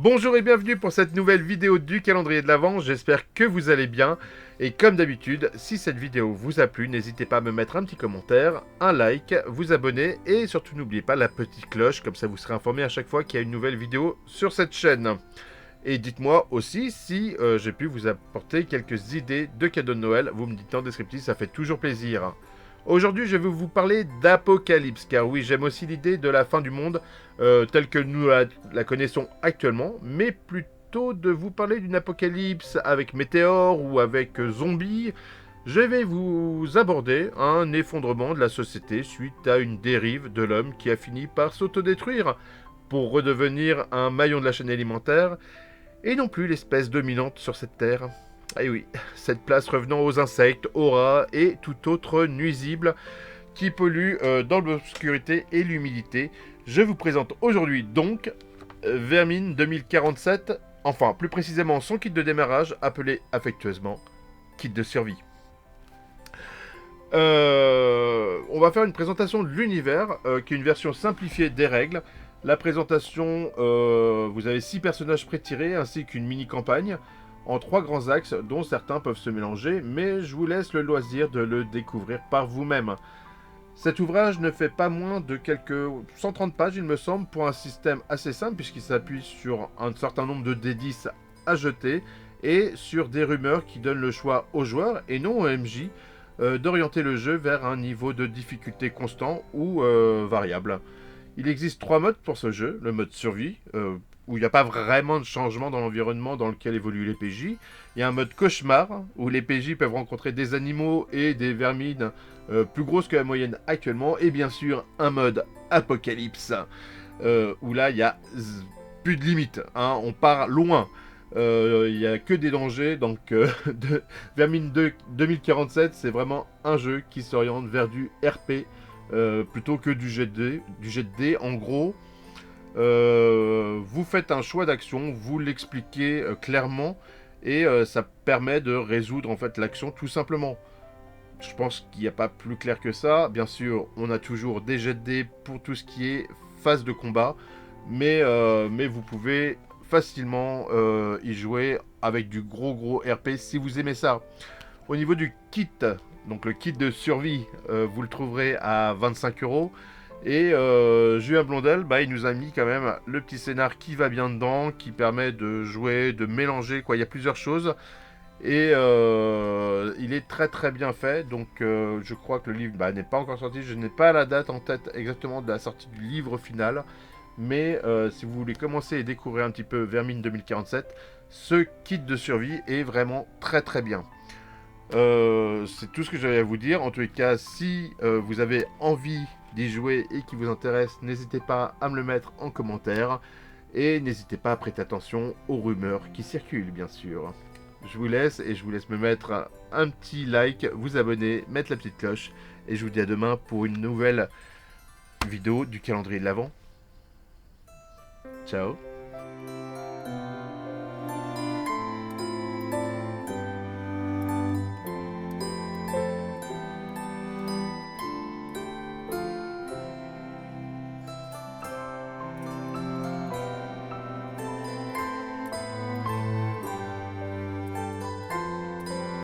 Bonjour et bienvenue pour cette nouvelle vidéo du calendrier de l'Avent, j'espère que vous allez bien. Et comme d'habitude, si cette vidéo vous a plu, n'hésitez pas à me mettre un petit commentaire, un like, vous abonner et surtout n'oubliez pas la petite cloche, comme ça vous serez informé à chaque fois qu'il y a une nouvelle vidéo sur cette chaîne. Et dites-moi aussi si j'ai pu vous apporter quelques idées de cadeaux de Noël, vous me dites en descriptif, ça fait toujours plaisir. Aujourd'hui, je vais vous parler d'apocalypse, car oui, j'aime aussi l'idée de la fin du monde telle que nous la connaissons actuellement, mais plutôt de vous parler d'une apocalypse avec météores ou avec zombies. Je vais vous aborder un effondrement de la société suite à une dérive de l'homme qui a fini par s'autodétruire pour redevenir un maillon de la chaîne alimentaire et non plus l'espèce dominante sur cette terre. Et oui, cette place revenant aux insectes, aux rats et tout autre nuisible qui pollue dans l'obscurité et l'humidité. Je vous présente aujourd'hui donc Vermine 2047, enfin plus précisément son kit de démarrage appelé affectueusement kit de survie. On va faire une présentation de l'univers qui est une version simplifiée des règles. La présentation, vous avez 6 personnages pré-tirés ainsi qu'une mini-campagne en 3 grands axes dont certains peuvent se mélanger, mais je vous laisse le loisir de le découvrir par vous-même. Cet ouvrage ne fait pas moins de quelques 130 pages, il me semble, pour un système assez simple puisqu'il s'appuie sur un certain nombre de D10 à jeter et sur des rumeurs qui donnent le choix aux joueurs et non aux MJ d'orienter le jeu vers un niveau de difficulté constant ou variable. Il existe 3 modes pour ce jeu. Le mode survie, où il n'y a pas vraiment de changement dans l'environnement dans lequel évoluent les PJ. Il y a un mode cauchemar, où les PJ peuvent rencontrer des animaux et des vermines plus grosses que la moyenne actuellement. Et bien sûr, un mode apocalypse, où là, il n'y a plus de limite. Hein, on part loin. Il n'y a que des dangers, donc Vermine 2 2047, c'est vraiment un jeu qui s'oriente vers du RP plutôt que du jet de dés. En gros, vous faites un choix d'action, vous l'expliquez clairement et ça permet de résoudre en fait l'action tout simplement. Je pense qu'il n'y a pas plus clair que ça. Bien sûr, on a toujours des jets de dés pour tout ce qui est phase de combat, mais vous pouvez facilement y jouer avec du gros RP si vous aimez ça. Au niveau du kit, donc le kit de survie, vous le trouverez à 25 €. Et Julien Blondel, bah, il nous a mis quand même le petit scénar qui va bien dedans, qui permet de jouer, de mélanger, quoi. Il y a plusieurs choses. Et il est très bien fait. Donc je crois que le livre n'est pas encore sorti. Je n'ai pas la date en tête exactement de la sortie du livre final. Mais si vous voulez commencer et découvrir un petit peu Vermine 2047, ce kit de survie est vraiment très bien. C'est tout ce que j'avais à vous dire. En tous les cas, si vous avez envie d'y jouer et qui vous intéresse, n'hésitez pas à me le mettre en commentaire. Et n'hésitez pas à prêter attention aux rumeurs qui circulent, bien sûr. Je vous laisse et je vous laisse me mettre un petit like, vous abonner, mettre la petite cloche. Et je vous dis à demain pour une nouvelle vidéo du calendrier de l'Avent. Ciao.